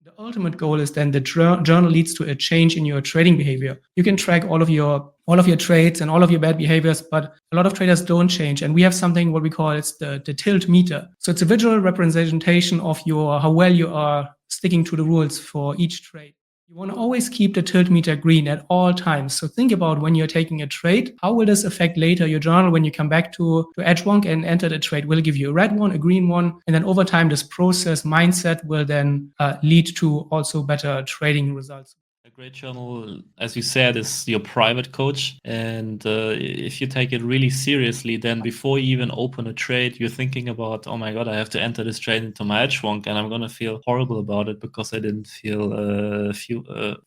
The ultimate goal is then the journal leads to a change in your trading behavior. You can track all of your trades and all of your bad behaviors, but a lot of traders don't change. And we have something what we call it's the tilt meter. So it's a visual representation of how well you are sticking to the rules for each trade. You want to always keep the tilt meter green at all times. So think about when you're taking a trade, how will this affect later your journal when you come back to Edgewonk and enter the trade? Will it give you a red one, a green one? And then over time, this process mindset will then lead to also better trading results. A great journal, as you said, is your private coach. And if you take it really seriously, then before you even open a trade, you're thinking about, oh my God, I have to enter this trade into my Edgewonk and I'm going to feel horrible about it because I didn't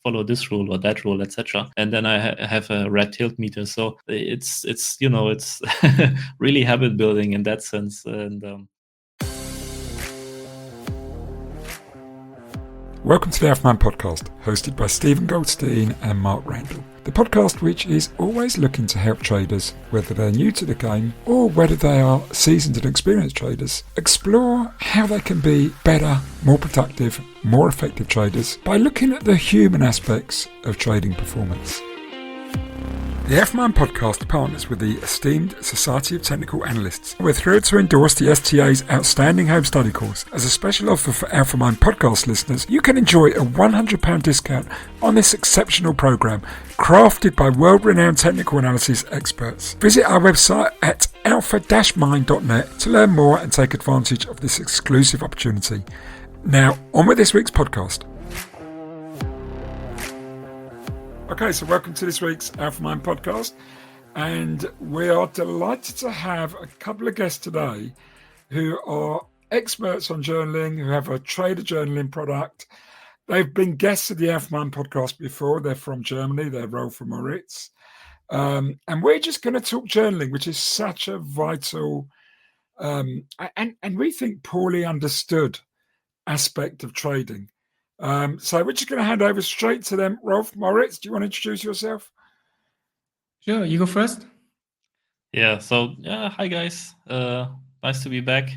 follow this rule or that rule, etc. And then I have a red tilt meter. So it's really habit building in that sense. And Welcome to the Alpha Man podcast, hosted by Stephen Goldstein and Mark Randall. The podcast which is always looking to help traders, whether they're new to the game or whether they are seasoned and experienced traders, explore how they can be better, more productive, more effective traders by looking at the human aspects of trading performance. The Alpha Man podcast partners with the esteemed Society of Technical Analysts. We're thrilled to endorse the STA's outstanding home study course. As a special offer for Alpha Man podcast listeners, you can enjoy a £100 discount on this exceptional program, crafted by world-renowned technical analysis experts. Visit our website at alpha-mind.net to learn more and take advantage of this exclusive opportunity. Now, on with this week's podcast. Okay, so welcome to this week's Alpha Mind podcast, and we are delighted to have a couple of guests today who are experts on journaling, who have a trader journaling product. They've been guests of the Alpha Mind podcast before. They're from Germany. They're Rolf and Moritz. And we're just going to talk journaling, which is such a vital and we think poorly understood aspect of trading. So we're just going to hand over straight to them. Rolf, Moritz, do you want to introduce yourself? Sure, you go first. Yeah, so hi guys. Nice to be back.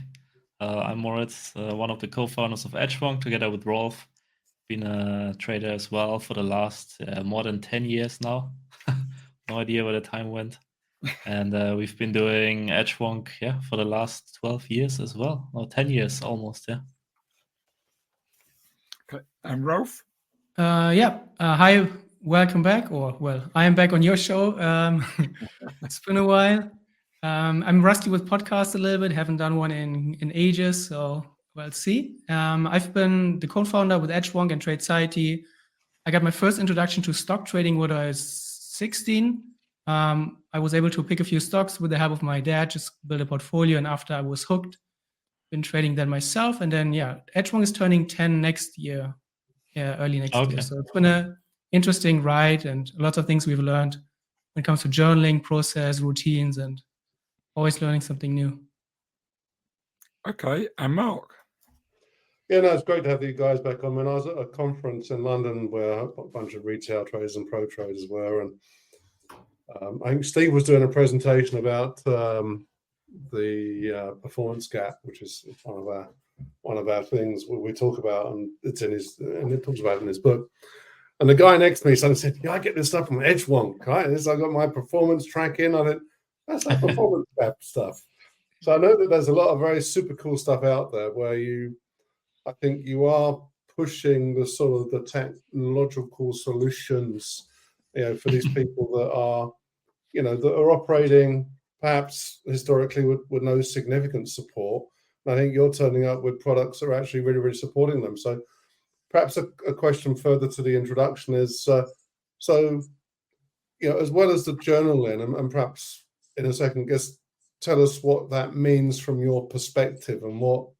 I'm Moritz, one of the co-founders of Edgewonk, together with Rolf. Been a trader as well for the last more than 10 years now. No idea where the time went. And we've been doing Edgewonk for the last 12 years as well. Or 10 years almost, yeah. Okay. And Rolf? Hi, welcome back. I am back on your show. It's been a while. I'm rusty with podcasts a little bit. Haven't done one in ages, so we'll see. I've been the co-founder with Edgewonk and Tradeciety. I got my first introduction to stock trading when I was 16. I was able to pick a few stocks with the help of my dad, just build a portfolio, and after I was hooked, been trading that myself. And then Edgewonk is turning 10 next year. Yeah, early next year. So it's been an interesting ride and lots of things we've learned when it comes to journaling, process, routines, and always learning something new. Okay, and Mark? Yeah, no, it's great to have you guys back on. When I was at a conference in London where a bunch of retail traders and pro traders were, and I think Steve was doing a presentation about the performance gap, which is one of our things we talk about, and it talks about it in his book. And the guy next to me suddenly said, I get this stuff from Edgewonk, right? I got my performance tracking. I think that's like performance gap stuff. So I know that there's a lot of very super cool stuff out there where I think you are pushing the sort of the technological solutions, for these people that are operating perhaps historically with no significant support. I think you're turning up with products that are actually really, really supporting them. So perhaps a question further to the introduction is, as well as the journaling, and perhaps in a second, tell us what that means from your perspective and what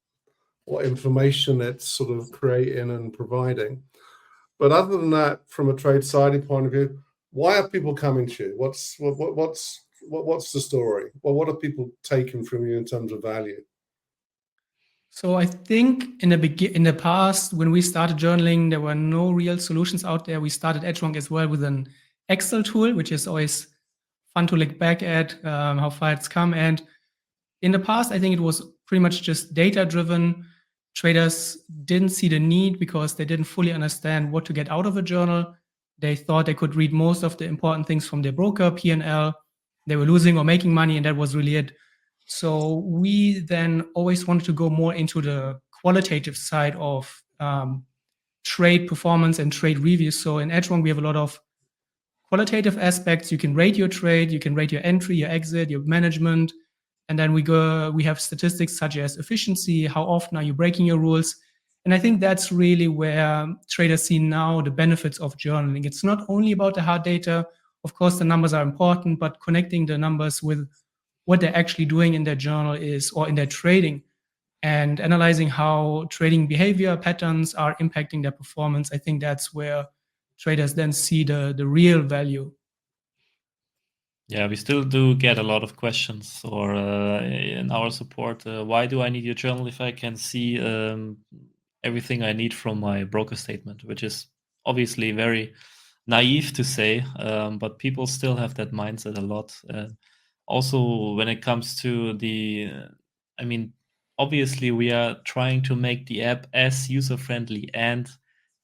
information it's sort of creating and providing. But other than that, from a Tradeciety point of view, why are people coming to you? What's the story? Well, what are people taking from you in terms of value? So I think in the past, when we started journaling, there were no real solutions out there. We started Edgewonk as well with an Excel tool, which is always fun to look back at how far it's come. And in the past, I think it was pretty much just data-driven. traders didn't see the need because they didn't fully understand what to get out of a journal. They thought they could read most of the important things from their broker, P&L. They were losing or making money, and that was really it. So we then always wanted to go more into the qualitative side of trade performance and trade reviews. So in Edgewonk, we have a lot of qualitative aspects. You can rate your trade, you can rate your entry, your exit, your management. And then we have statistics such as efficiency, how often are you breaking your rules? And I think that's really where traders see now the benefits of journaling. It's not only about the hard data. Of course, the numbers are important, but connecting the numbers with what they're actually doing in their journal or in their trading, and analyzing how trading behavior patterns are impacting their performance. I think that's where traders then see the real value. Yeah, we still do get a lot of questions or in our support. Why do I need your journal if I can see everything I need from my broker statement, which is obviously very naive to say, but people still have that mindset a lot. Also, when it comes to obviously we are trying to make the app as user-friendly and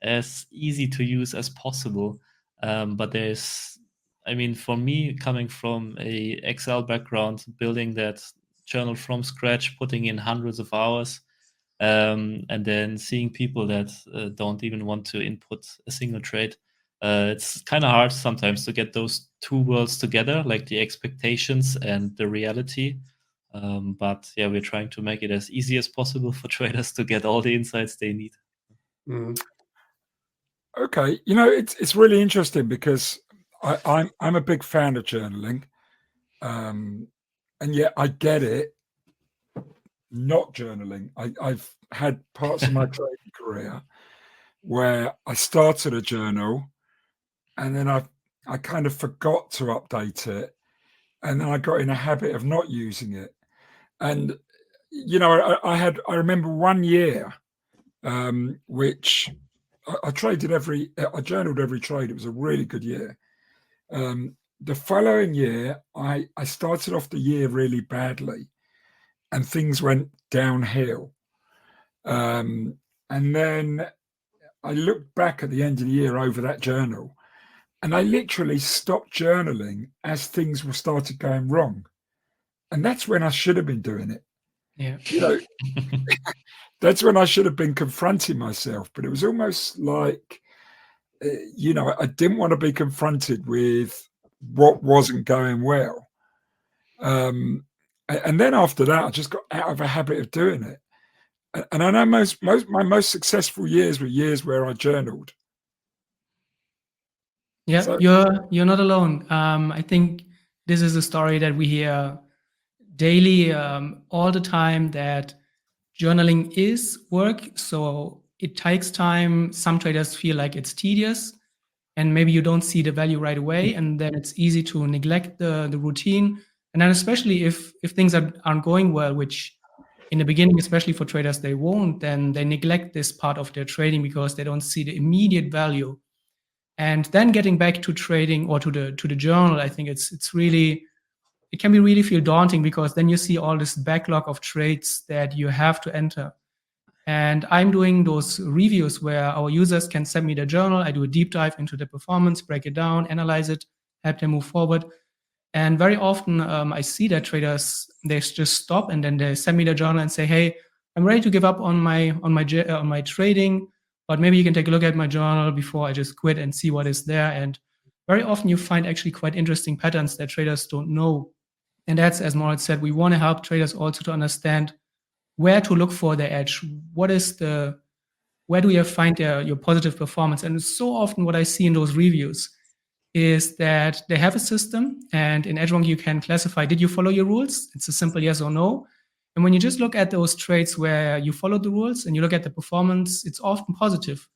as easy to use as possible. But for me, coming from a Excel background, building that journal from scratch, putting in hundreds of hours, and then seeing people that don't even want to input a single trade, it's kind of hard sometimes to get those two worlds together, like the expectations and the reality. But yeah, we're trying to make it as easy as possible for traders to get all the insights they need. Mm. Okay, it's really interesting because I'm a big fan of journaling, and yet I get it. Not journaling. I've had parts of my trading career where I started a journal, and then I kind of forgot to update it, and then I got in a habit of not using it. And I remember one year, which I journaled every trade. It was a really good year. The following year, I started off the year really badly, and things went downhill. And then I looked back at the end of the year over that journal, and I literally stopped journaling as things were started going wrong. And that's when I should have been doing it. Yeah. That's when I should have been confronting myself. But it was almost like, I didn't want to be confronted with what wasn't going well. And then after that, I just got out of a habit of doing it. And I know my most successful years were years where I journaled. Yeah, So, you're not alone. I think this is a story that we hear daily, all the time, that journaling is work. So it takes time. Some traders feel like it's tedious, and maybe you don't see the value right away, and then it's easy to neglect the routine. And then especially if things aren't going well, which in the beginning, especially for traders, they won't, then they neglect this part of their trading because they don't see the immediate value. And then getting back to trading or to the journal, I think it can be really feel daunting, because then you see all this backlog of trades that you have to enter. And I'm doing those reviews where our users can send me their journal. I do a deep dive into the performance, break it down, analyze it, help them move forward. And very often I see that traders, they just stop and then they send me their journal and say, "Hey, I'm ready to give up on my trading, but maybe you can take a look at my journal before I just quit and see what is there." And very often you find actually quite interesting patterns that traders don't know. And that's, as Moritz said, we want to help traders also to understand where to look for their edge. Where do you find your positive performance? And so often what I see in those reviews is that they have a system, and in Edgewonk you can classify, did you follow your rules? It's a simple yes or no. And when you just look at those trades where you followed the rules and you look at the performance, it's often positive.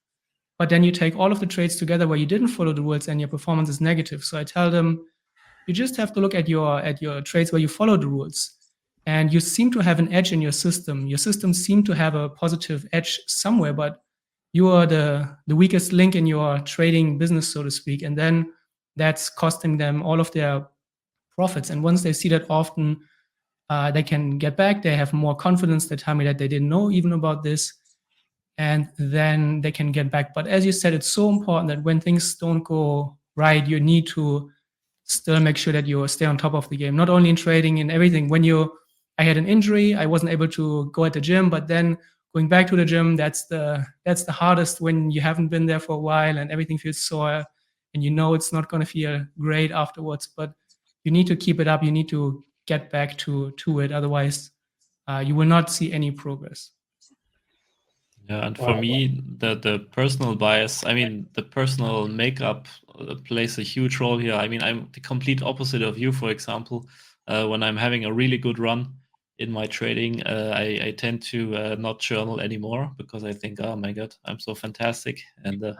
But then you take all of the trades together where you didn't follow the rules and your performance is negative. So I tell them, you just have to look at your trades where you follow the rules, and you seem to have an edge in your system. Your system seems to have a positive edge somewhere, but you are the weakest link in your trading business, so to speak. And then that's costing them all of their profits. And once they see that often, they can get back. They have more confidence. They tell me that they didn't know even about this. and then they can get back. But as you said, it's so important that when things don't go right, you need to still make sure that you stay on top of the game, not only in trading, in everything. I had an injury, I wasn't able to go at the gym, but then going back to the gym, that's the hardest when you haven't been there for a while and everything feels sore, and it's not going to feel great afterwards. But you need to keep it up. You need to get back to it. Otherwise, you will not see any progress. Yeah, and for me, the personal bias, I mean, the personal makeup plays a huge role here. I mean, I'm the complete opposite of you, for example. When I'm having a really good run in my trading, I tend to not journal anymore because I think, oh my God, I'm so fantastic. And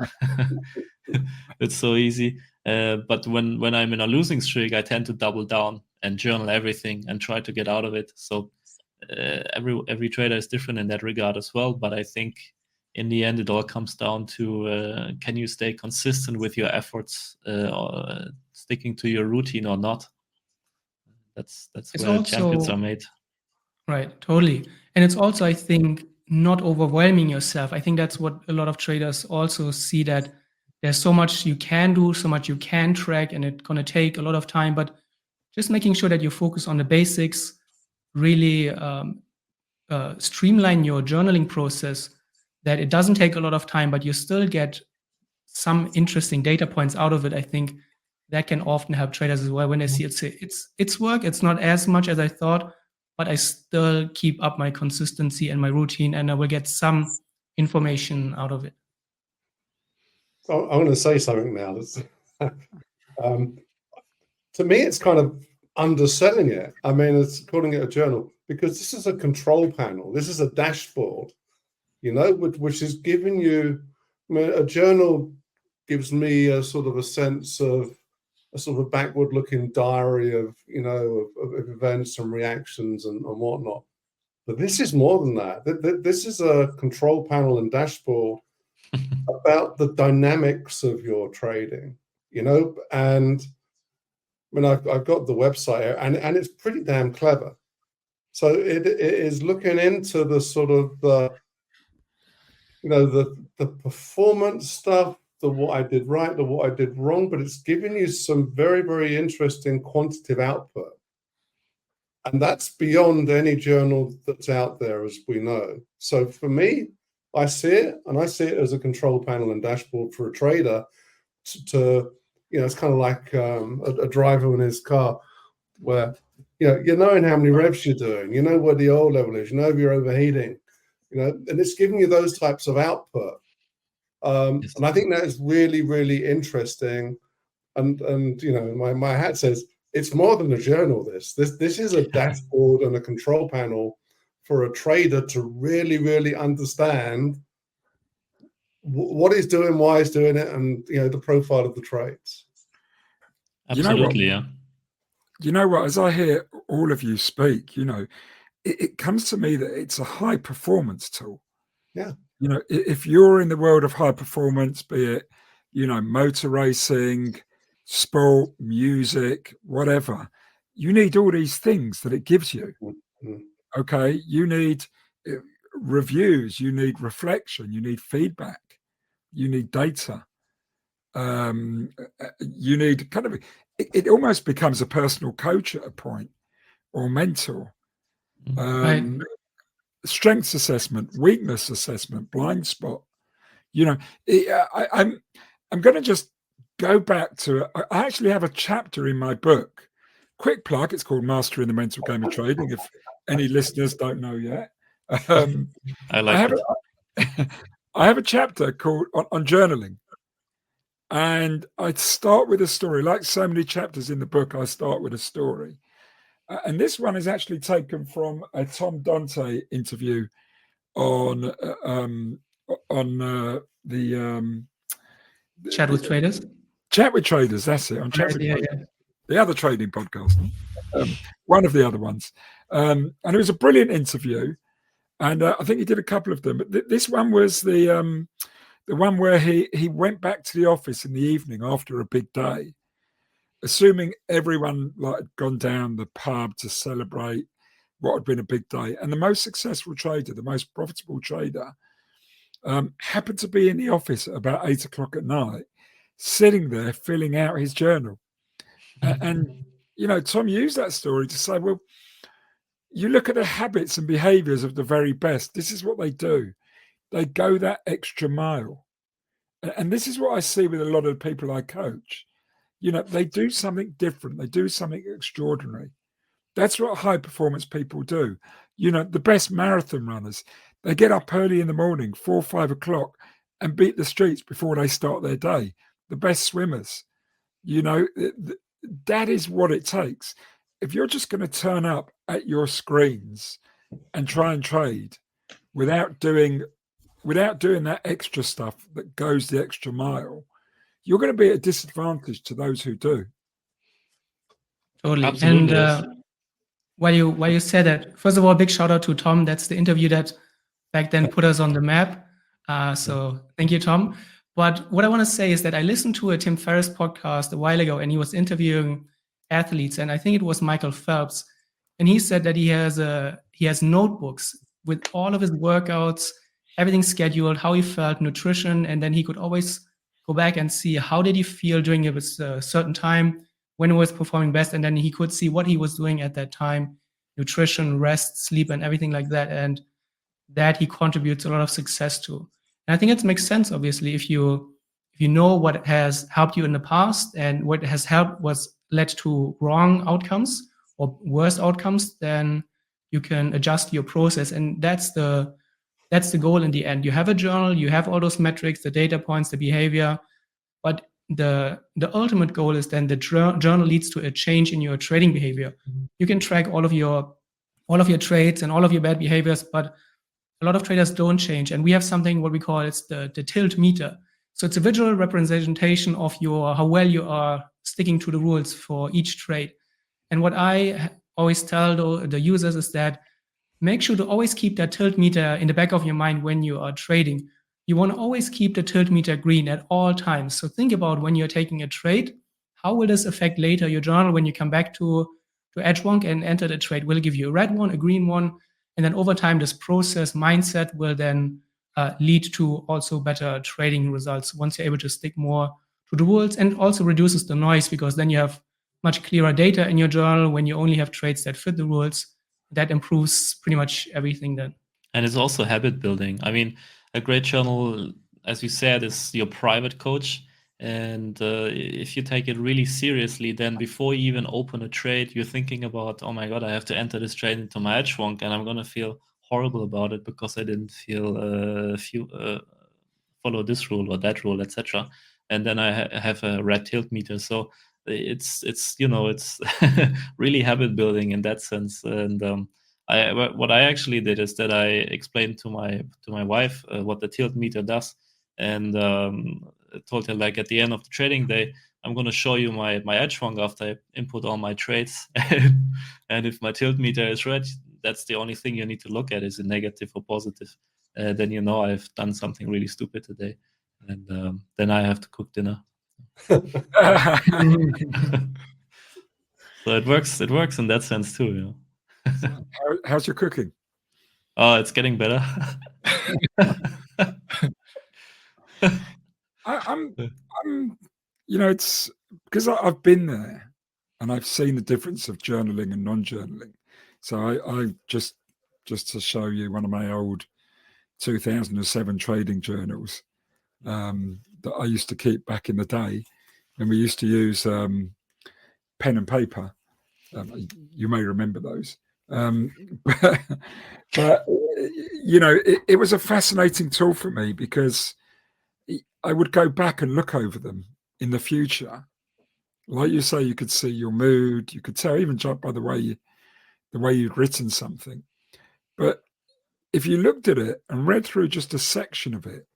it's so easy. But when I'm in a losing streak, I tend to double down and journal everything and try to get out of it. So every trader is different in that regard as well. But I think in the end, it all comes down to can you stay consistent with your efforts, or sticking to your routine or not. That's where champions are made. Right, totally. And it's also, I think, not overwhelming yourself. I think that's what a lot of traders also see, that there's so much you can do, so much you can track, and it's going to take a lot of time. But just making sure that you focus on the basics, really streamline your journaling process, that it doesn't take a lot of time, but you still get some interesting data points out of it. I think that can often help traders as well when they see it's work. It's not as much as I thought, but I still keep up my consistency and my routine, and I will get some information out of it. I want to say something now. To me, it's kind of underselling it. I mean, it's calling it a journal because this is a control panel. This is a dashboard, which is giving you. I mean, a journal gives me a sort of a sense of a sort of backward-looking diary of of events and reactions and whatnot. But this is more than that. This is a control panel and dashboard about the dynamics of your trading, and I mean, I've got the website and it's pretty damn clever. So it is looking into the sort of the performance stuff, the what I did right, the what I did wrong, but it's giving you some very, very interesting quantitative output. And that's beyond any journal that's out there, as we know. So for me, I see it as a control panel and dashboard for a trader to it's kind of like a driver in his car where, you're knowing how many revs you're doing, where the oil level is, if you're overheating, and it's giving you those types of output. And I think that is really, really interesting. And my hat says it's more than a journal. This is a dashboard and a control panel for a trader to really, really understand what he's doing, why he's doing it, and the profile of the trades. Absolutely, yeah. You know what? As I hear all of you speak, it comes to me that it's a high performance tool. Yeah. If you're in the world of high performance, be it, motor racing, sport, music, whatever, you need all these things that it gives you. Mm-hmm. Okay. You need reviews, you need reflection, you need feedback, you need data. You need kind of, it almost becomes a personal coach at a point, or mentor. Right. Strengths assessment, weakness assessment, blind spot. I'm going to just go back to, I actually have a chapter in my book. Quick plug, it's called Mastering the Mental Game of Trading, if any listeners don't know yet. I have a chapter called on journaling. And I start with a story. Like so many chapters in the book, I start with a story. And this one is actually taken from a Tom Dante interview on the Chat with Traders. Chat with Traders, that's it. On Chat with Traders. Yeah. The other trading podcast, one of the other ones. And it was a brilliant interview. And I think he did a couple of them. But this one was the one where he went back to the office in the evening after a big day, assuming everyone had gone down the pub to celebrate what had been a big day. And the most successful trader, the most profitable trader, happened to be in the office at about 8 o'clock at night, sitting there filling out his journal. And Tom used that story to say, well, you look at the habits and behaviors of the very best. This is what they do. They go that extra mile. And this is what I see with a lot of people I coach. They do something different. They do something extraordinary. That's what high performance people do. The best marathon runners, they get up early in the morning, 4 or 5 o'clock, and beat the streets before they start their day. The best swimmers, that is what it takes. If you're just going to turn up at your screens and try and trade without doing that extra stuff that goes the extra mile, you're going to be at a disadvantage to those who do. Totally. Absolutely, yes. And while you said that, first of all, big shout out to Tom. That's the interview that back then put us on the map. So thank you, Tom. But what I want to say is that I listened to a Tim Ferriss podcast a while ago, and he was interviewing athletes, and I think it was Michael Phelps, and he said that he has notebooks with all of his workouts, everything scheduled, how he felt, nutrition, and then he could always go back and see how did he feel during a certain time, when he was performing best, and then he could see what he was doing at that time, nutrition, rest, sleep, and everything like that, and that he contributes a lot of success to. And I think it makes sense, obviously, if you know what has helped you in the past and what has helped was led to wrong outcomes or worse outcomes, then you can adjust your process. And that's the goal in the end. You have a journal, you have all those metrics, the data points, the behavior, but the ultimate goal is then the journal leads to a change in your trading behavior. You can track all of your trades and all of your bad behaviors, but a lot of traders don't change. And we have something what we call it's the tilt meter. So it's a visual representation of how well you are sticking to the rules for each trade. And what I always tell the users is that make sure to always keep that tilt meter in the back of your mind when you are trading. You want to always keep the tilt meter green at all times. So think about when you're taking a trade, how will this affect later your journal when you come back to Edgewonk and enter the trade? Will it give you a red one, a green one? And then over time, this process mindset will then lead to also better trading results once you're able to stick more to the rules, and also reduces the noise because then you have much clearer data in your journal when you only have trades that fit the rules. That improves pretty much everything then. And it's also habit building. I mean, a great journal, as you said, is your private coach. And if you take it really seriously, then before you even open a trade, you're thinking about, oh my God, I have to enter this trade into my Edgewonk, and I'm going to feel horrible about it because I didn't follow this rule or that rule, etc. And then I have a red tilt meter. So it's really habit building in that sense. And what I actually did is that I explained to my wife what the tilt meter does, and told her, like, at the end of the trading day, I'm going to show you my Edgewonk after I input all my trades. And if my tilt meter is red, that's the only thing you need to look at, is it negative or positive. Then I've done something really stupid today, and then I have to cook dinner. So it works in that sense too. How's your cooking? Oh, it's getting better. I'm it's because I've been there and I've seen the difference of journaling and non-journaling. So I just to show you one of my old 2007 trading journals that I used to keep back in the day, and we used to use pen and paper. You may remember those. But it was a fascinating tool for me because I would go back and look over them in the future. Like you say, you could see your mood, you could tell even just by the way you'd written something. But if you looked at it and read through just a section of it,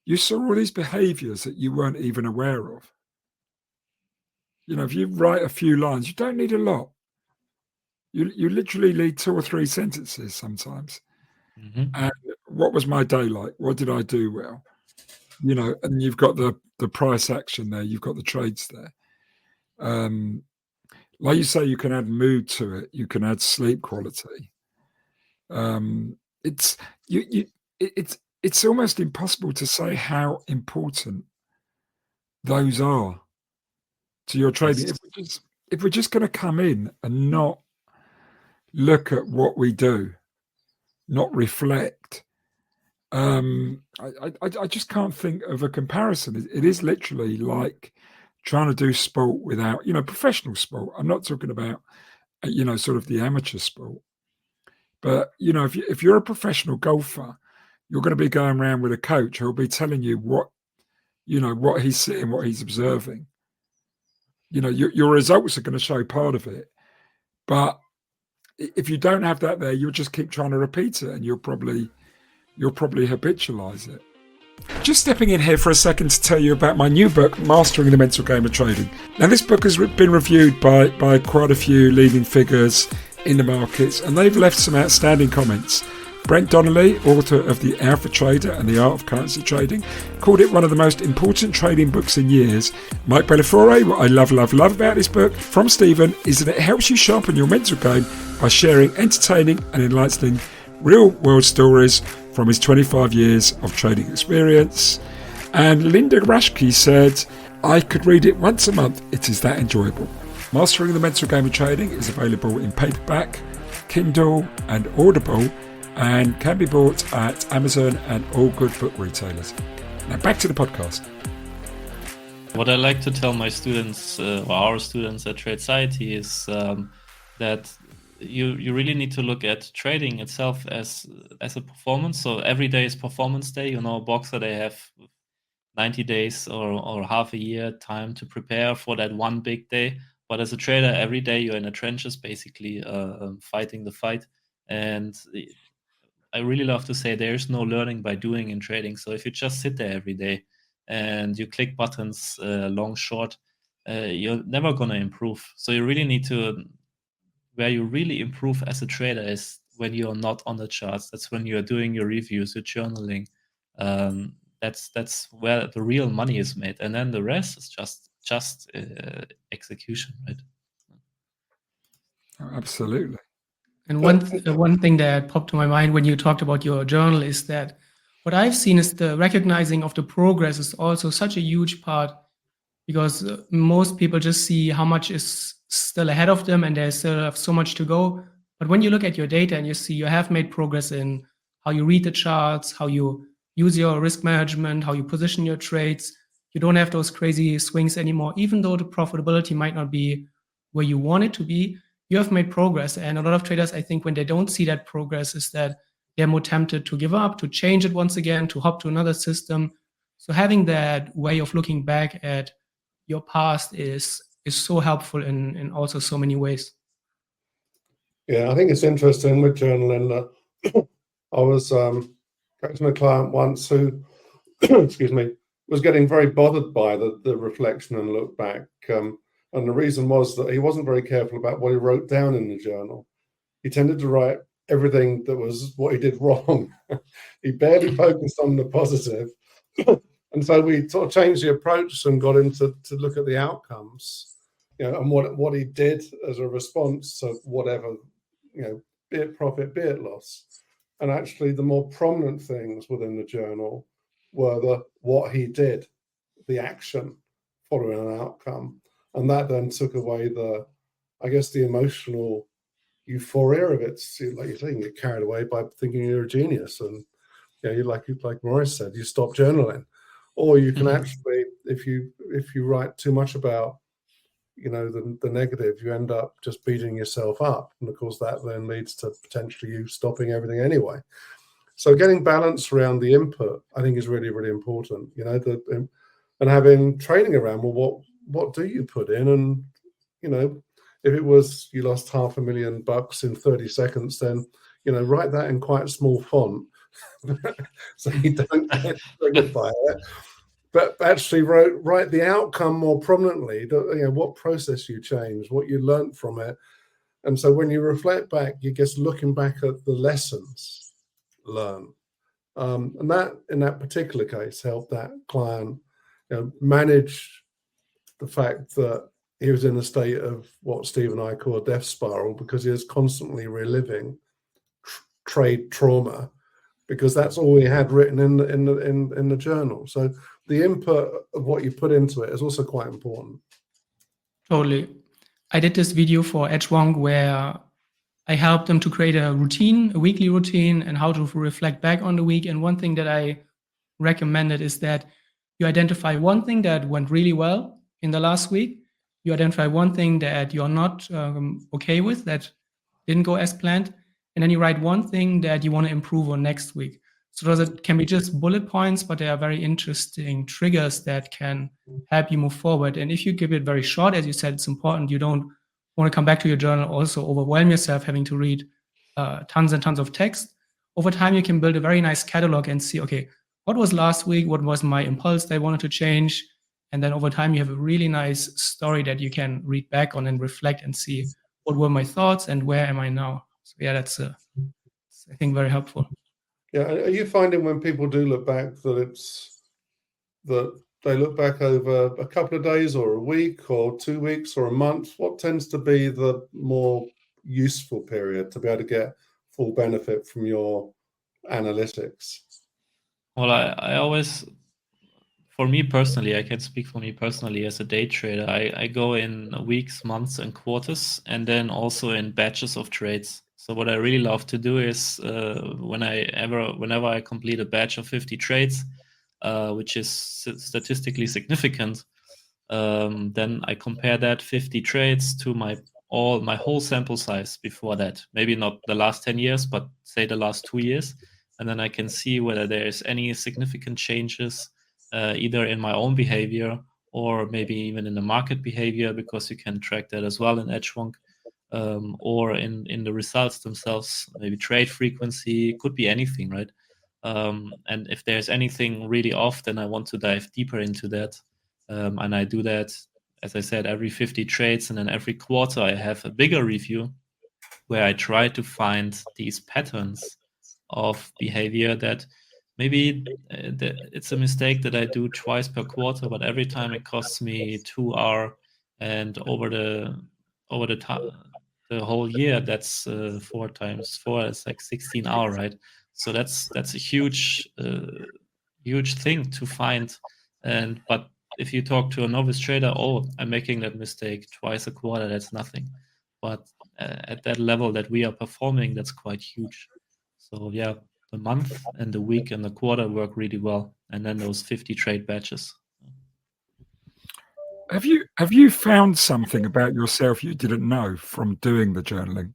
you saw all these behaviors that you weren't even aware of. If you write a few lines, you don't need a lot. You literally need 2 or 3 sentences sometimes. Mm-hmm. And what was my day like? What did I do well? And you've got the price action there. You've got the trades there. Like you say, you can add mood to it. You can add sleep quality. It's it's almost impossible to say how important those are to your trading. Yes. If we're just going to come in and not look at what we do, not reflect, I just can't think of a comparison. It is literally like trying to do sport without, professional sport. I'm not talking about, sort of the amateur sport. But, if you're a professional golfer, you're going to be going around with a coach who'll be telling you what he's seeing, what he's observing. Your results are going to show part of it. But if you don't have that there, you'll just keep trying to repeat it, and you'll probably habitualize it. Just stepping in here for a second to tell you about my new book, Mastering the Mental Game of Trading. Now, this book has been reviewed by quite a few leading figures in the markets, and they've left some outstanding comments. Brent Donnelly, author of The Alpha Trader and the Art of Currency Trading, called it one of the most important trading books in years. Mike Bellafore, what I love about this book from Stephen is that it helps you sharpen your mental game by sharing entertaining and enlightening real-world stories from his 25 years of trading experience. And Linda Rashke said, I could read it once a month, it is that enjoyable. Mastering the Mental Game of Trading is available in paperback, Kindle and Audible, and can be bought at Amazon and all good book retailers. Now back to the podcast. What I like to tell my students, or our students at Tradeciety, is that you really need to look at trading itself as a performance. So every day is performance day. A boxer, they have 90 days or half a year time to prepare for that one big day. But as a trader, every day you're in the trenches, basically fighting the fight. And I really love to say there's no learning by doing in trading. So if you just sit there every day and you click buttons long, short, you're never going to improve. So you really need to, where you really improve as a trader is when you're not on the charts. That's when you're doing your reviews, your journaling. That's where the real money is made. And then the rest is just execution, right? Oh, absolutely. And one thing that popped to my mind when you talked about your journal is that what I've seen is the recognizing of the progress is also such a huge part, because most people just see how much is still ahead of them and they still have so much to go. But when you look at your data and you see you have made progress in how you read the charts, how you use your risk management, how you position your trades, you don't have those crazy swings anymore. Even though the profitability might not be where you want it to be, you have made progress. And a lot of traders, I think, when they don't see that progress, is that they're more tempted to give up, to change it once again, to hop to another system. So having that way of looking back at your past is so helpful in also so many ways. Yeah, I think it's interesting with journaling that I was coaching a client once who, excuse me, was getting very bothered by the reflection and look back. And the reason was that he wasn't very careful about what he wrote down in the journal. He tended to write everything that was what he did wrong. He barely focused on the positive. And so we sort of changed the approach and got him to look at the outcomes, and what he did as a response to whatever, be it profit, be it loss. And actually the more prominent things within the journal were what he did, the action following an outcome. And that then took away the emotional euphoria of it. Like you're saying, you get carried away by thinking you're a genius. And you like Moritz said, you stop journaling. Or you can actually, if you write too much about, the negative, you end up just beating yourself up. And of course, that then leads to potentially you stopping everything anyway. So getting balance around the input, I think, is really, really important. And having training around, well, what do you put in? And, if it was you lost $500,000 in 30 seconds, then, write that in quite small font so you don't get triggered by it. But actually write the outcome more prominently, what process you changed, what you learned from it. And so when you reflect back, you're just looking back at the lessons learned. And that, in that particular case, helped that client manage the fact that he was in a state of what Steve and I call a death spiral, because he was constantly reliving trade trauma because that's all he had written in the journal. So the input of what you put into it is also quite important. Totally. I did this video for Edgewonk where I helped them to create a routine, a weekly routine, and how to reflect back on the week. And one thing that I recommended is that you identify one thing that went really well in the last week. You identify one thing that you're not okay with, that didn't go as planned. And then you write one thing that you want to improve on next week. So those can be just bullet points, but they are very interesting triggers that can help you move forward. And if you keep it very short, as you said, it's important. You don't want to come back to your journal, also overwhelm yourself having to read tons and tons of text. Over time, you can build a very nice catalog and see, okay, what was last week? What was my impulse that I wanted to change? And then over time, you have a really nice story that you can read back on and reflect and see what were my thoughts and where am I now? So yeah, that's I think very helpful. Yeah, are you finding when people do look back that they look back over a couple of days or a week or 2 weeks or a month? What tends to be the more useful period to be able to get full benefit from your analytics? Well, I always, for me personally, I can speak for me personally as a day trader. I go in weeks, months, and quarters, and then also in batches of trades. So what I really love to do is whenever I complete a batch of 50 trades, which is statistically significant, then I compare that 50 trades to my whole sample size before that. Maybe not the last 10 years, but say the last 2 years. And then I can see whether there's any significant changes either in my own behavior or maybe even in the market behavior, because you can track that as well in Edgewonk, or in the results themselves, maybe trade frequency, could be anything, right? And if there's anything really off, then I want to dive deeper into that. And I do that, as I said, every 50 trades, and then every quarter I have a bigger review where I try to find these patterns of behavior that maybe it's a mistake that I do twice per quarter, but every time it costs me 2 hours, and over the whole year, that's 4 times 4, it's like 16 hours, right? So that's a huge thing to find. But if you talk to a novice trader, oh, I'm making that mistake twice a quarter, that's nothing. But at that level that we are performing, that's quite huge. So yeah, the month and the week and the quarter work really well, and then those 50 trade batches. Have you found something about yourself you didn't know from doing the journaling?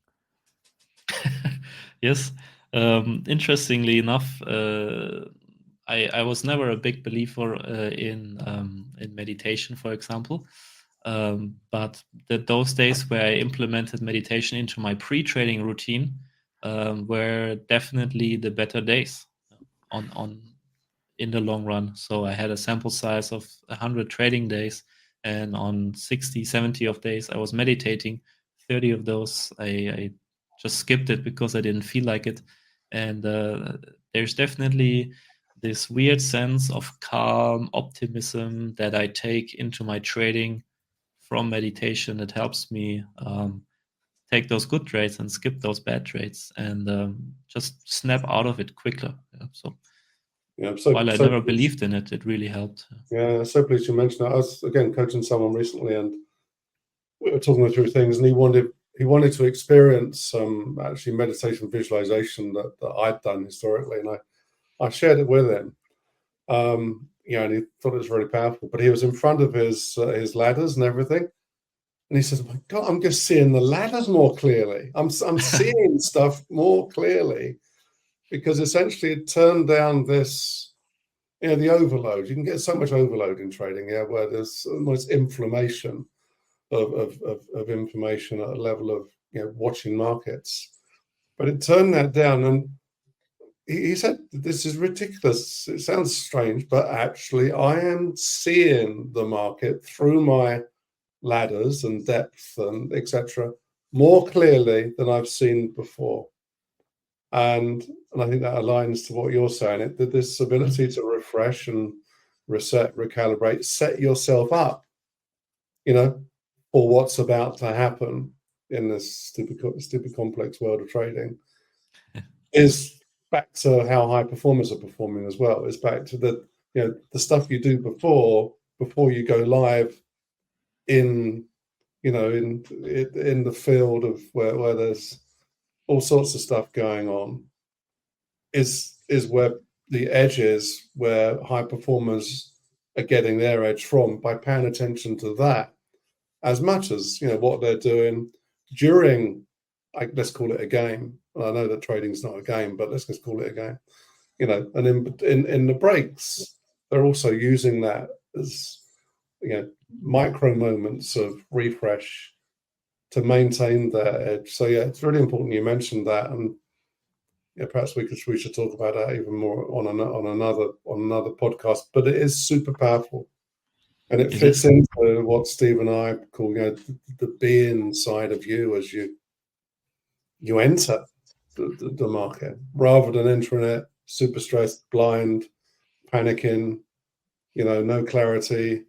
Yes. Interestingly enough, I was never a big believer in meditation, for example. But those days where I implemented meditation into my pre-trading routine were definitely the better days in the long run. So I had a sample size of 100 trading days, and on 60, 70 of days I was meditating. 30 of those I just skipped it because I didn't feel like it. And there's definitely this weird sense of calm optimism that I take into my trading from meditation that helps me take those good trades and skip those bad trades, and just snap out of it quicker. Yeah, so while I never believed in it, it really helped. Yeah, so pleased you mentioned that. I was again coaching someone recently, and we were talking through things, and he wanted to experience some actually meditation visualization that I'd done historically, and I shared it with him. And he thought it was really powerful. But he was in front of his ladders and everything, and he says, "Oh my God, I'm just seeing the ladders more clearly. I'm seeing stuff more clearly, because essentially it turned down this." The overload. You can get so much overload in trading, where there's almost inflammation of information at a level of watching markets. But it turned that down, and he said, "This is ridiculous. It sounds strange, but actually I am seeing the market through my ladders and depth and etc. more clearly than I've seen before." And I think that aligns to what you're saying. This ability to refresh and reset, recalibrate, set yourself up, for what's about to happen in this stupid complex world of trading is back to how high performers are performing as well. It's back to the the stuff you do before you go live in in the field of where there's all sorts of stuff going on is where the edge is, where high performers are getting their edge from, by paying attention to that as much as what they're doing during, let's call it a game. I know that trading's not a game, but let's just call it a game. And in the breaks, they're also using that as micro moments of refresh to maintain their edge. So yeah, it's really important you mentioned that, and perhaps we should talk about that even more on another podcast. But it is super powerful, and it fits into what Steve and I call the being side of you as you enter the market, rather than entering it super stressed, blind, panicking, no clarity,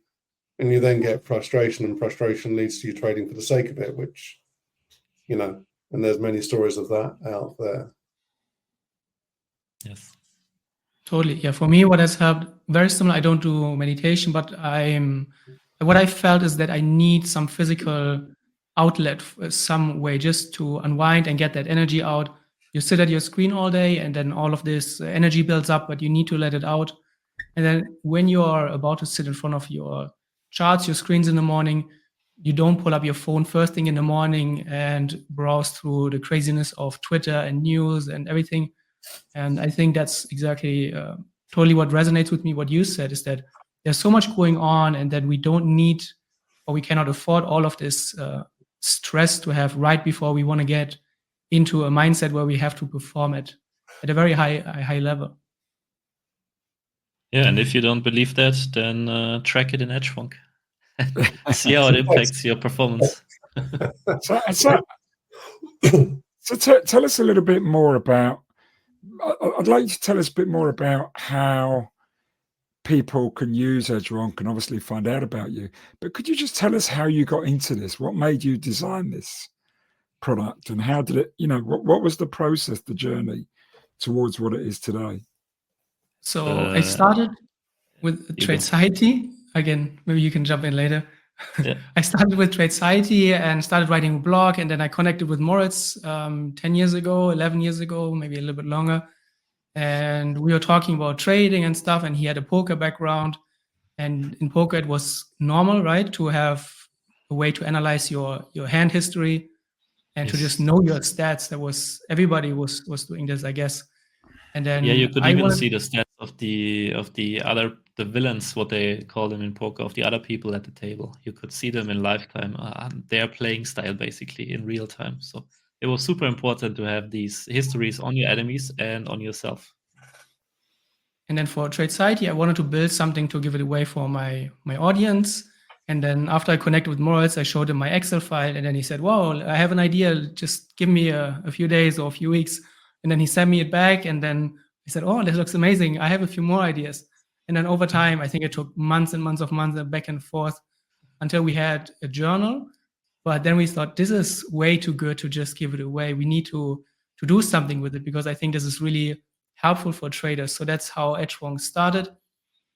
and you then get frustration, and frustration leads to you trading for the sake of it, which and there's many stories of that out there. Yes. Totally. Yeah. For me, what has helped, very similar. I don't do meditation, but what I felt is that I need some physical outlet, some way just to unwind and get that energy out. You sit at your screen all day, and then all of this energy builds up, but you need to let it out. And then when you are about to sit in front of your charts, your screens in the morning, you don't pull up your phone first thing in the morning and browse through the craziness of Twitter and news and everything. And I think that's exactly totally what resonates with me. What you said is that there's so much going on, and that we don't need, or we cannot afford all of this stress to have right before we want to get into a mindset where we have to perform at a very high level. Yeah, and if you don't believe that, then track it in Edgewonk. See how it impacts your performance. So tell us a little bit more about, I'd like you to tell us a bit more about how people can use Edgewonk and obviously find out about you. But could you just tell us how you got into this? What made you design this product, and how did it, what was the process, the journey towards what it is today? So I started with Tradeciety. Again, maybe you can jump in later. Yeah. I started with Tradeciety and started writing a blog, and then I connected with Moritz 10 years ago, 11 years ago, maybe a little bit longer. And we were talking about trading and stuff, and he had a poker background. And in poker, it was normal, right, to have a way to analyze your hand history and to just know your stats. Everybody was doing this, I guess. And then you could even see the stats of the villains, what they call them in poker, of the other people at the table. You could see them in lifetime, their playing style basically in real time. So it was super important to have these histories on your enemies and on yourself. And then for Tradeciety, I wanted to build something to give it away for my audience. And then after I connected with Moritz, I showed him my Excel file, and then he said, "Wow, I have an idea. Just give me a few days or a few weeks." And then he sent me it back, and then he said, "Oh, this looks amazing. I have a few more ideas." And then over time, I think it took months and months back and forth until we had a journal. But then we thought, this is way too good to just give it away. We need to do something with it, because I think this is really helpful for traders. So that's how Edgewonk started.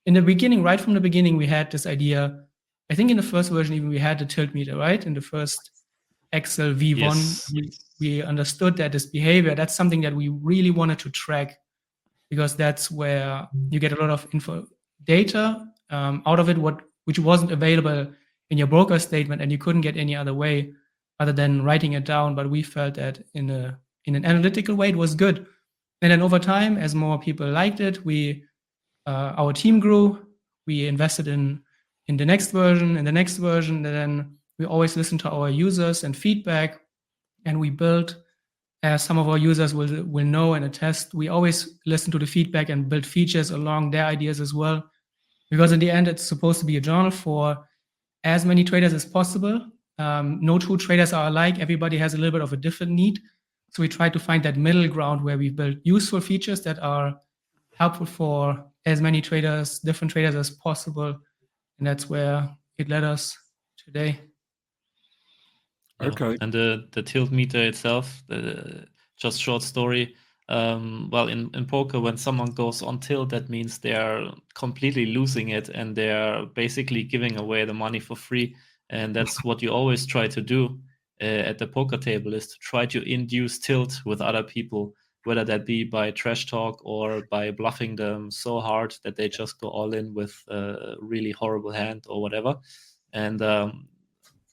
In the beginning, right from the beginning, we had this idea. I think in the first version, even we had the tilt meter, right? In the first Excel V1, we understood that this behavior, that's something that we really wanted to track, because that's where you get a lot of data out of it, which wasn't available in your broker statement, and you couldn't get any other way other than writing it down. But we felt that in an analytical way, it was good. And then over time, as more people liked it, our team grew. We invested in the next version, and then we always listen to our users and feedback, and we built, as some of our users will know and attest, we always listen to the feedback and build features along their ideas as well, because in the end, it's supposed to be a journal for as many traders as possible. No two traders are alike. Everybody has a little bit of a different need. So we try to find that middle ground where we build useful features that are helpful for as many different traders as possible. And that's where it led us today. Okay. And the tilt meter itself, just short story. well, in poker, when someone goes on tilt, that means they're completely losing it and they're basically giving away the money for free. And that's what you always try to do at the poker table, is to try to induce tilt with other people, whether that be by trash talk or by bluffing them so hard that they just go all in with a really horrible hand or whatever. And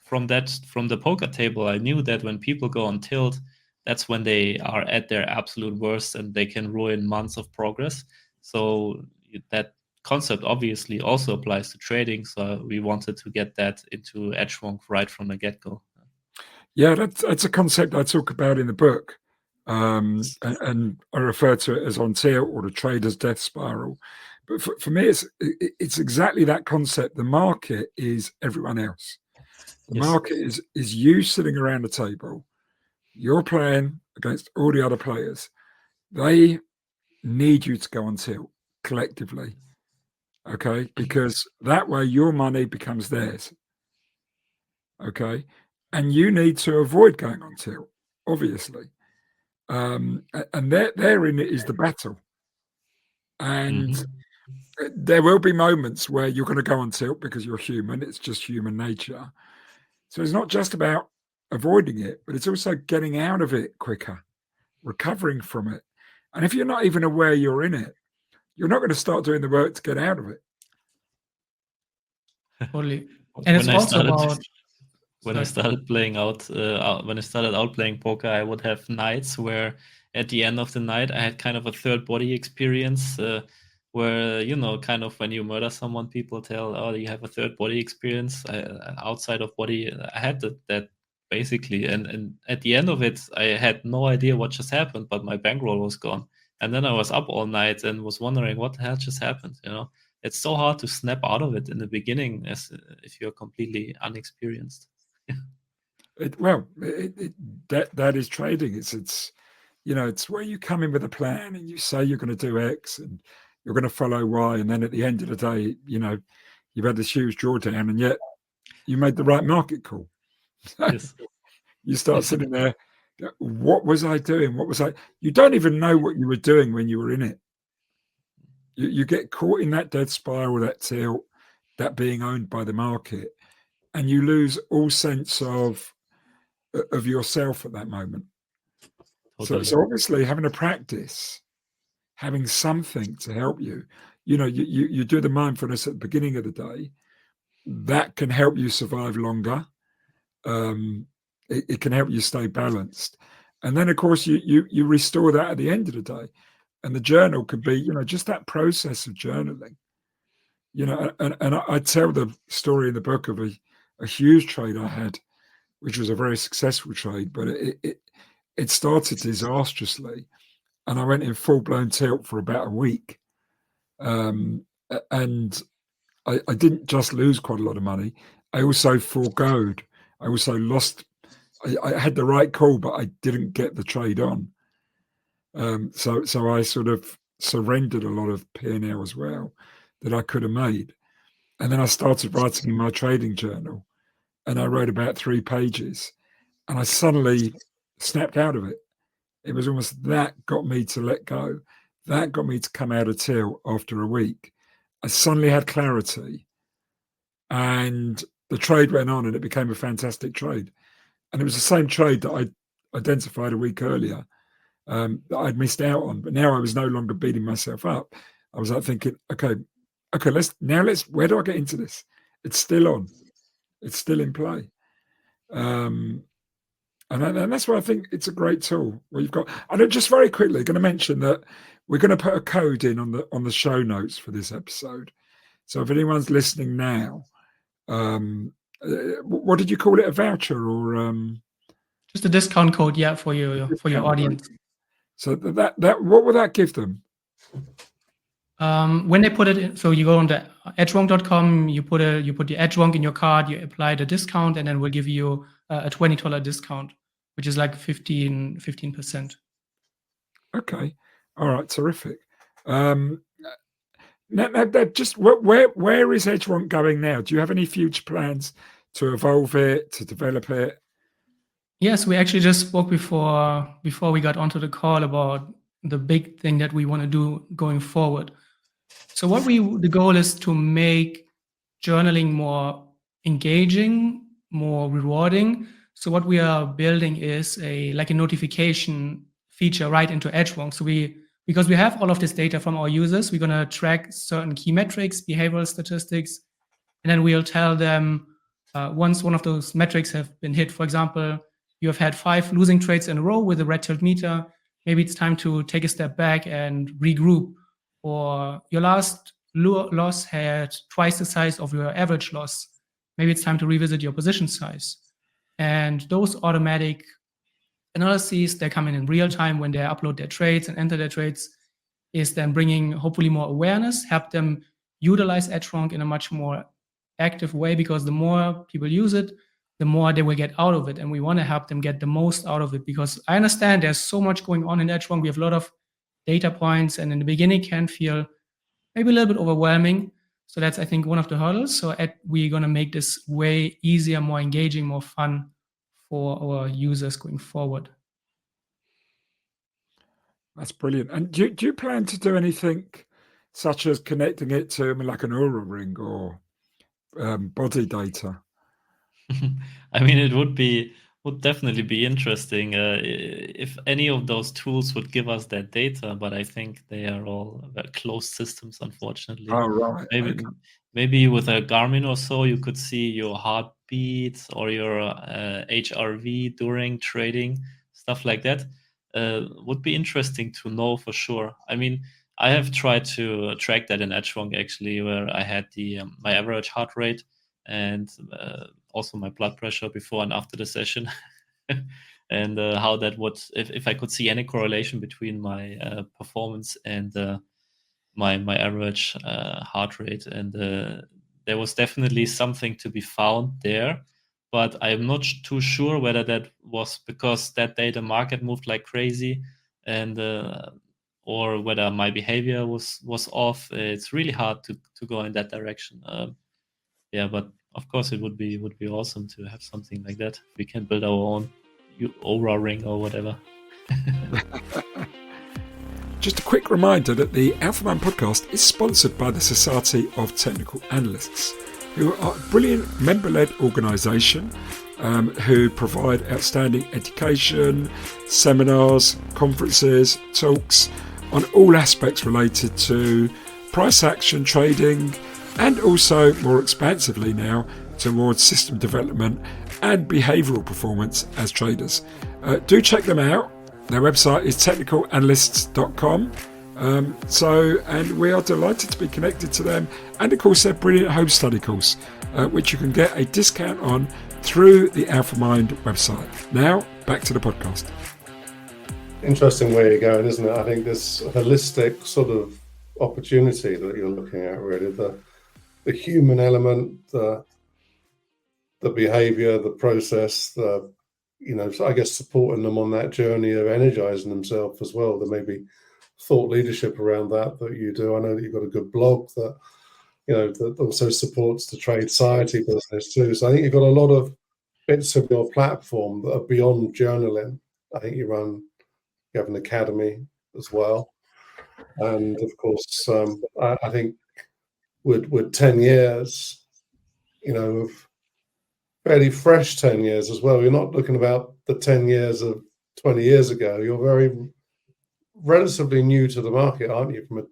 from the poker table, I knew that when people go on tilt, that's when they are at their absolute worst and they can ruin months of progress. So that concept obviously also applies to trading. So we wanted to get that into Edgewonk right from the get-go. Yeah, that's a concept I talk about in the book. And I refer to it as on tilt or the trader's death spiral. But for me, it's exactly that concept. The market is everyone else. The market is you sitting around the table. You're playing against all the other players. They need you to go on tilt collectively, okay? Because that way your money becomes theirs, okay? And you need to avoid going on tilt, obviously. And therein is the battle. And there will be moments where you're going to go on tilt because you're human. It's just human nature. So it's not just about avoiding it, but it's also getting out of it quicker, recovering from it. And if you're not even aware you're in it, you're not going to start doing the work to get out of it. Totally. And it's also about... When I started playing when I started out playing poker, I would have nights where at the end of the night, I had kind of a third body experience where, kind of when you murder someone, people tell, oh, you have a third body experience outside of body. I had that basically. And at the end of it, I had no idea what just happened, but my bankroll was gone. And then I was up all night and was wondering what the hell just happened, It's so hard to snap out of it in the beginning as if you're completely unexperienced. That is trading. It's where you come in with a plan and you say you're going to do X and you're going to follow Y, and then at the end of the day, you've had this huge drawdown, and yet you made the right market call. Yes. You start sitting there. What was I doing? You don't even know what you were doing when you were in it. You get caught in that death spiral, that tilt, that being owned by the market, and you lose all sense of yourself at that moment. Totally. So obviously having a practice, having something to help you, you do the mindfulness at the beginning of the day, that can help you survive longer. It can help you stay balanced. And then of course you restore that at the end of the day. And the journal could be, just that process of journaling. And I tell the story in the book of a huge trade I had, which was a very successful trade, but it started disastrously. And I went in full-blown tilt for about a week. And I didn't just lose quite a lot of money. I also foregoed. I also lost. I had the right call, but I didn't get the trade on. So I sort of surrendered a lot of P&L as well that I could have made. And then I started writing in my trading journal, and I wrote about 3 pages, and I suddenly snapped out of it. It was almost that got me to let go. That got me to come out of tilt after a week. I suddenly had clarity, and the trade went on, and it became a fantastic trade. And it was the same trade that I identified a week earlier that I'd missed out on. But now I was no longer beating myself up. I was like thinking, okay, let's where do I get into this? It's still on. It's still in play. And that's why I think it's a great tool. Where you've got, and just very quickly, going to mention that we're going to put a code in on the show notes for this episode. So if anyone's listening now, what did you call it? A voucher or just a discount code? Yeah, for your audience. So that what will that give them? When they put it in, so you go on the edgewonk.com, you put the Edgewonk in your card, you apply the discount, and then we'll give you a $20 discount, which is like 15%. Okay, all right, terrific. Now, just where is Edgewonk going now? Do you have any future plans to evolve it, to develop it? Yes, we actually just spoke before we got onto the call about the big thing that we want to do going forward. So the goal is to make journaling more engaging, more rewarding. So what we are building is a notification feature right into Edgewonk. So because we have all of this data from our users, we're going to track certain key metrics, behavioral statistics, and then we'll tell them once one of those metrics have been hit. For example, you have had 5 losing trades in a row with a red tilt meter. Maybe it's time to take a step back and regroup. Or your last loss had twice the size of your average loss. Maybe it's time to revisit your position size. And those automatic analyses, they come in real time when they upload their trades and enter their trades, is then bringing hopefully more awareness, help them utilize Edgewonk in a much more active way, because the more people use it, the more they will get out of it. And we want to help them get the most out of it, because I understand there's so much going on in Edgewonk. We have a lot of data points, and in the beginning can feel maybe a little bit overwhelming. So that's, I think, one of the hurdles. So we're going to make this way easier, more engaging, more fun for our users going forward. That's brilliant. And do you plan to do anything such as connecting it to like an Oura ring or body data? I mean, it would definitely be interesting if any of those tools would give us that data, but I think they are all closed systems, unfortunately. Oh, right. Maybe with a Garmin or so, you could see your heartbeat or your HRV during trading, stuff like that. Would be interesting to know for sure. I mean, I have tried to track that in Edgewonk actually, where I had my average heart rate and also my blood pressure before and after the session, and how that would, if I could see any correlation between my performance and my average heart rate, and there was definitely something to be found there. But I'm not too sure whether that was because that day the market moved like crazy, and or whether my behavior was off. It's really hard to go in that direction. Yeah, but of course it would be awesome to have something like that. We can build our own Oura ring or whatever. Just a quick reminder that the AlphaMan podcast is sponsored by the Society of Technical Analysts, who are a brilliant member-led organisation who provide outstanding education, seminars, conferences, talks on all aspects related to price action trading, and also more expansively now towards system development and behavioural performance as traders. Do check them out. Their website is technicalanalysts.com. And we are delighted to be connected to them, and of course their brilliant home study course, which you can get a discount on through the AlphaMind website. Now back to the podcast. Interesting where you're going, isn't it? I think this holistic sort of opportunity that you're looking at, really, the human element, the behavior, the process, so I guess supporting them on that journey of energizing themselves as well. There may be thought leadership around that you do. I know that you've got a good blog that that also supports the Tradeciety business too. So I think you've got a lot of bits of your platform that are beyond journaling. I think you have an academy as well, and of course I think with 10 years, of fairly fresh 10 years as well. You're not looking about the 10 years of 20 years ago. You're very relatively new to the market, aren't you? From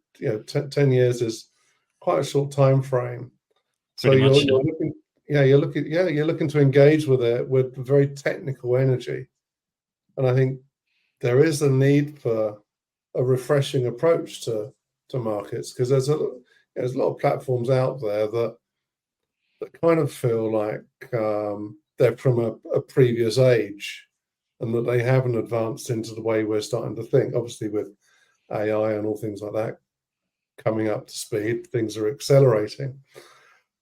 10 years is quite a short time frame. So you're looking to engage with it with very technical energy, and I think there is a need for a refreshing approach to markets, because there's a lot of platforms out there that kind of feel like they're from a previous age, and that they haven't advanced into the way we're starting to think. Obviously, with AI and all things like that coming up to speed, things are accelerating.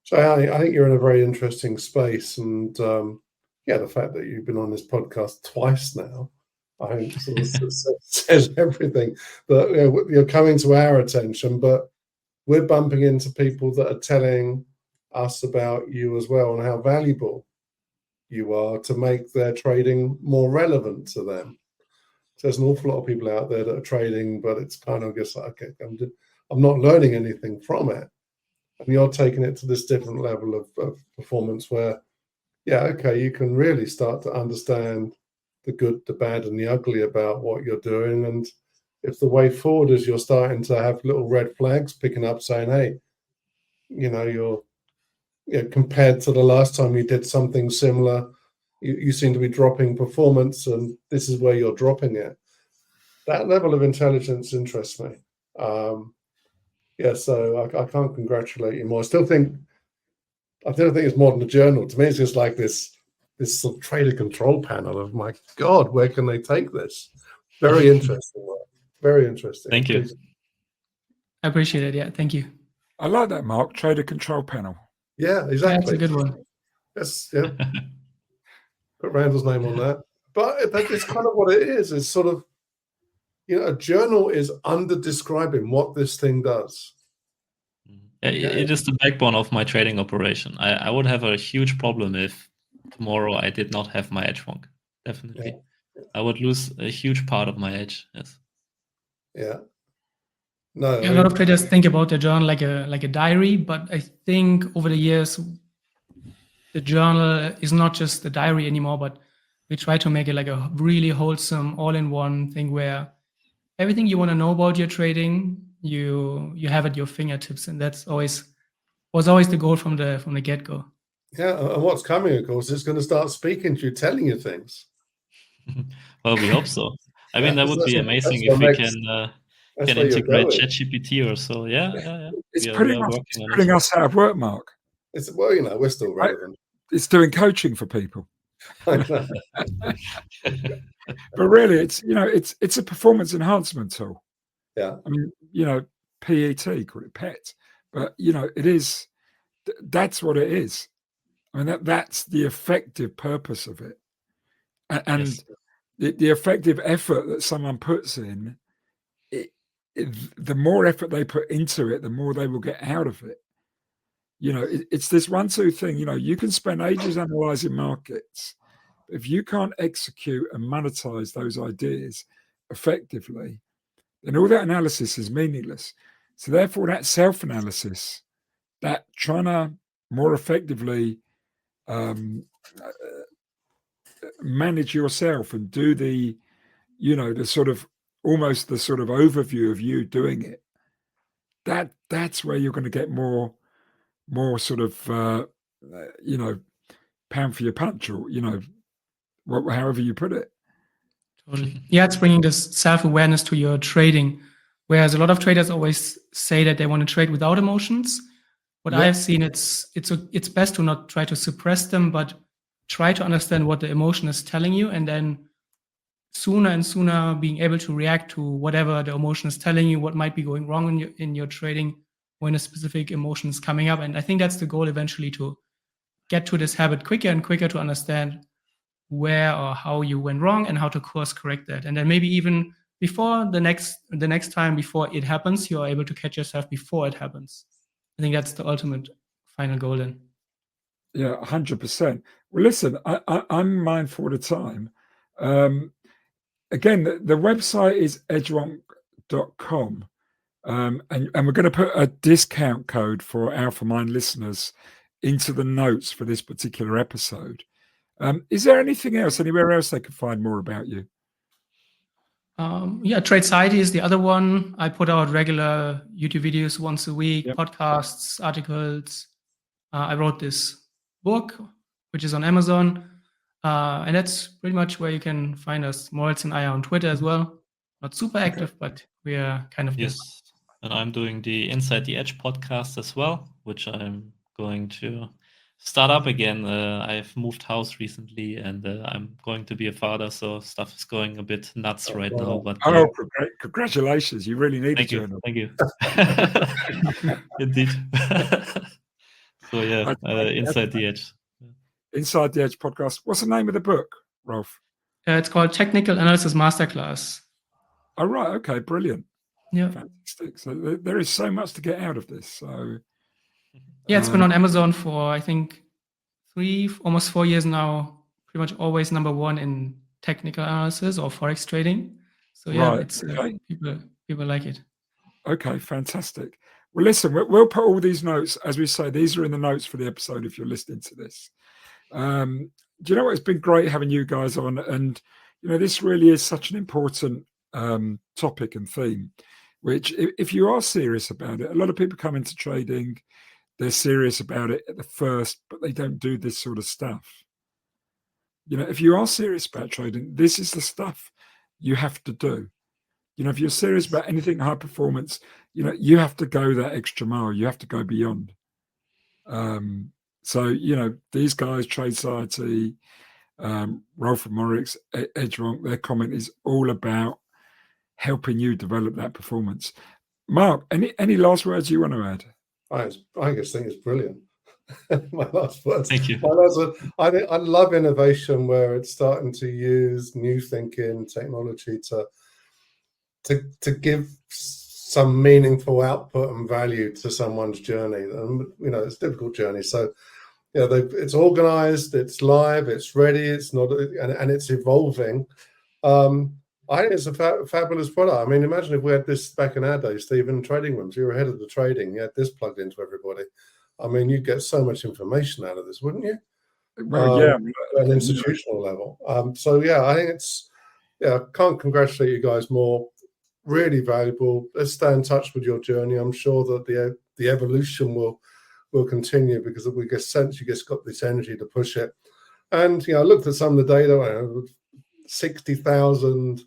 So I think you're in a very interesting space, and the fact that you've been on this podcast twice now, I think sort of says everything. That you're coming to our attention, but we're bumping into people that are telling us about you as well, and how valuable you are to make their trading more relevant to them. there's an awful lot of people out there that are trading, but it's kind of just like, okay, I'm not learning anything from it. And you're taking it to this different level of performance where, yeah, okay, you can really start to understand the good, the bad, and the ugly about what you're doing. And if the way forward is you're starting to have little red flags picking up saying, hey, you're compared to the last time you did something similar, you seem to be dropping performance, and this is where you're dropping it. That level of intelligence interests me. So I can't congratulate you more. I still think it's more than a journal. To me, it's just like this sort of trader control panel of, my God, where can they take this? Very interesting work. Very interesting. Thank you. I appreciate it. Yeah, thank you. I like that, Mark. Trader control panel. Yeah, exactly. Yeah, that's a good one. Yes, yeah. Put Randall's name on that. But it's kind of what it is. It's sort of, a journal is under describing what this thing does. It is the backbone of my trading operation. I would have a huge problem if tomorrow I did not have my Edgewonk. Definitely. Yeah. I would lose a huge part of my edge. Yes. Yeah. No. A lot of traders think about their journal like a diary, but I think over the years, the journal is not just a diary anymore, but we try to make it like a really wholesome, all-in-one thing where everything you want to know about your trading, you have at your fingertips, and was always the goal from the get-go. Yeah, and what's coming, of course, is going to start speaking to you, telling you things. Well, we hope so. I mean, that would be amazing if we can integrate ChatGPT or so. Yeah. It's pretty much putting us out of work, Mark. We're still relevant. It's doing coaching for people. But really, it's a performance enhancement tool. Yeah. I mean, PET, call it PET, but it is. That's what it is. I mean, that's the effective purpose of it, and yes. the effective effort that someone puts in. The more effort they put into it, the more they will get out of it. It's this 1-2 thing. You can spend ages analyzing markets. If you can't execute and monetize those ideas effectively, then all that analysis is meaningless. So therefore, that self-analysis, that trying to more effectively manage yourself and do the sort of almost the sort of overview of you doing it, that's where you're going to get more sort of pound for your punch, or however you put it. Totally. Yeah, it's bringing this self-awareness to your trading, whereas a lot of traders always say that they want to trade without emotions. What I have seen, it's best to not try to suppress them, but try to understand what the emotion is telling you, and then sooner and sooner being able to react to whatever the emotion is telling you, what might be going wrong in your trading when a specific emotion is coming up. And I think that's the goal eventually, to get to this habit quicker and quicker to understand where or how you went wrong and how to course correct that. And then maybe even before the next time before it happens, you're able to catch yourself before it happens. I think that's the ultimate final goal then. Yeah, 100%. Well, listen, I'm mindful of the time. Again, the website is edgewonk.com. And we're going to put a discount code for Alpha Mind listeners into the notes for this particular episode. Is there anything else, anywhere else they can find more about you? Tradeciety is the other one. I put out regular YouTube videos once a week, podcasts, articles. I wrote this book, which is on Amazon. And that's pretty much where you can find us. Moritz and I are on Twitter as well. Not super active, but we are kind of yes. And I'm doing the Inside the Edge podcast as well, which I'm going to start up again. I've moved house recently, and I'm going to be a father, so stuff is going a bit nuts right now. But congratulations! You really need a journal. Thank you. Indeed. So yeah, Inside the Edge. Inside the Edge podcast. What's the name of the book, Rolf? It's called Technical Analysis Masterclass. Oh, right. Okay. Brilliant. Yeah. Fantastic. So there is so much to get out of this. So yeah, it's been on Amazon for, I think, almost 4 years now. Pretty much always number one in technical analysis or forex trading. So yeah, Right, it's okay. people like it. Okay, fantastic. Well, listen, we'll put all these notes, as we say, these are in the notes for the episode if you're listening to this. Do you know what? It's been great having you guys on. And, this really is such an important topic and theme, which if you are serious about it, a lot of people come into trading, they're serious about it at the first, but they don't do this sort of stuff. If you are serious about trading, this is the stuff you have to do. If you're serious about anything high performance, you have to go that extra mile. You have to go beyond. So, these guys, Tradeciety, Rolf and Moritz, Edgewonk, their comment is all about helping you develop that performance. Mark, any last words you want to add? I just think it's brilliant. My last words. Thank you. My last word. I love innovation where it's starting to use new thinking, technology to give some meaningful output and value to someone's journey. And it's a difficult journey. So it's organized, it's live, it's ready, it's not, and it's evolving. I think it's a fabulous product. I mean, imagine if we had this back in our day, Stephen, trading rooms. You were ahead of the trading. You had this plugged into everybody. I mean, you'd get so much information out of this, wouldn't you? Well, yeah, at an institutional level. So yeah, I think I can't congratulate you guys more. Really valuable. Let's stay in touch with your journey. I'm sure that the evolution will continue because we get sense you just got this energy to push it. And I looked at some of the data. 60,000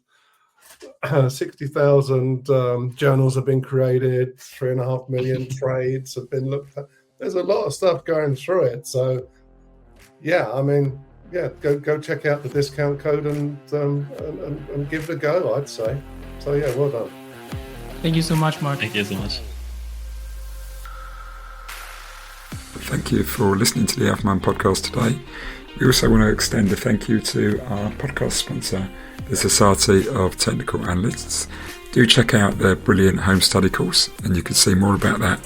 journals have been created. 3.5 million trades have been looked at. There's a lot of stuff going through it. So yeah, I mean, go check out the discount code and give it a go, I'd say. So yeah, well done. Thank you so much, Mark. Thank you so much. Thank you for listening to the Alpha podcast today. We also want to extend a thank you to our podcast sponsor, the Society of Technical Analysts. Do check out their brilliant home study course, and you can see more about that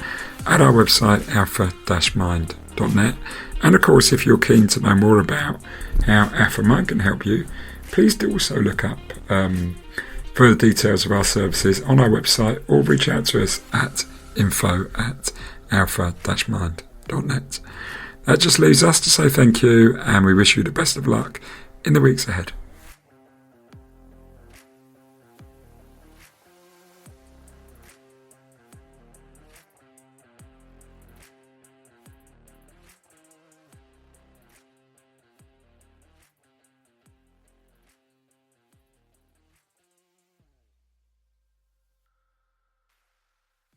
at our website, alpha-mind.net. And of course, if you're keen to know more about how Alpha Mind can help you, please do also look up further details of our services on our website or reach out to us at info@alpha-mind.net. That just leaves us to say thank you, and we wish you the best of luck in the weeks ahead.